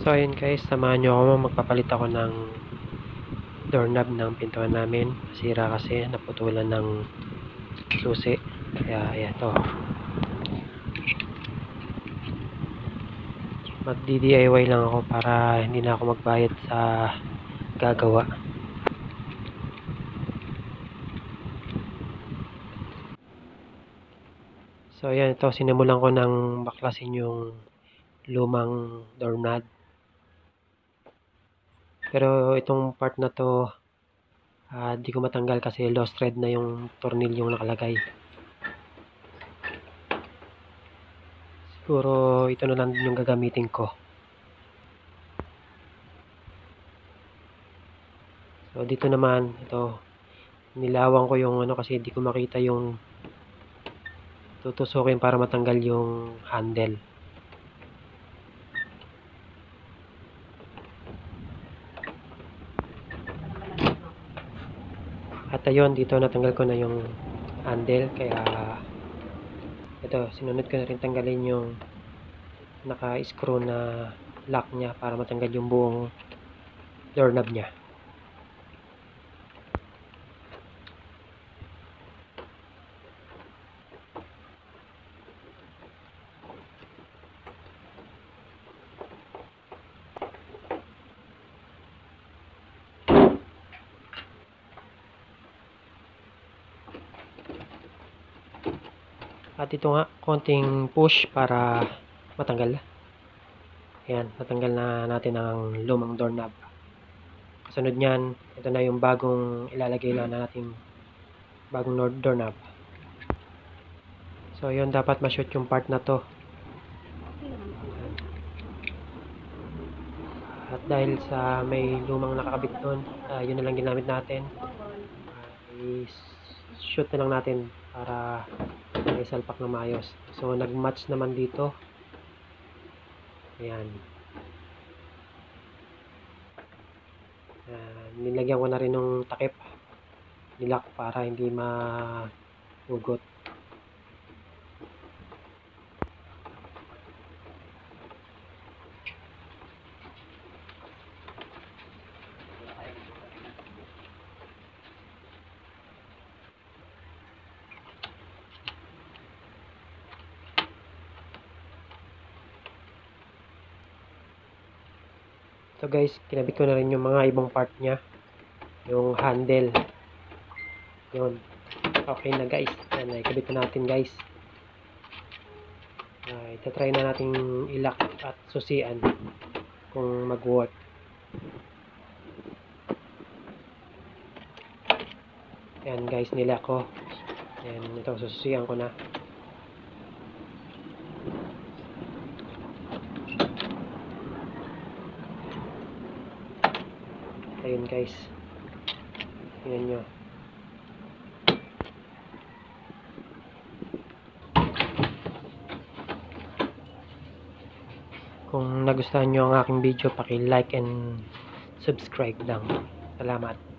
So ayun guys, samahan nyo ako, magpapalit ako ng doorknob ng pintuan namin. Nasira kasi, naputulan ng susi. Kaya ayan to, magdi-DIY lang ako para hindi na ako magbayad sa gagawa. So ayan, ito sinimulan ko ng baklasin yung lumang doorknob. Pero itong part na to, di ko matanggal kasi lost thread na yung tornilyong nakalagay. Siguro ito na lang yung gagamitin ko. So dito naman, ito nilawang ko yung kasi hindi ko makita yung tutusukin para matanggal yung handle. At ayun, dito natanggal ko na yung handle, kaya ito sinunod ko na rin tanggalin yung naka-screw na lock niya para matanggal yung buong doorknob niya. At ito nga, konting push para matanggal. Ayan, natanggal na natin ang lumang doorknob. Kasunod niyan, ito na yung bagong ilalagay na natin, bagong doorknob. So yun, dapat ma-shoot yung part na to. At dahil sa may lumang nakakabit doon, yun na lang ginamit natin. I-shoot na lang natin para may salpak na maayos. So nag-match naman dito. Ayan. Nilagyan ko na rin ng takip, nilak para hindi mahugot. So guys, kinabit ko na rin yung mga ibang part niya, yung handle. Yun, okay na guys. Yan, ikabit na natin guys. Itatry na natin ilak at susian kung mag-work. Yan guys, nilak ko. Yan, ito susian ko na. Ayun guys, tingnan nyo. Kung nagustuhan nyo ang aking video, paki-like and subscribe lang. Salamat.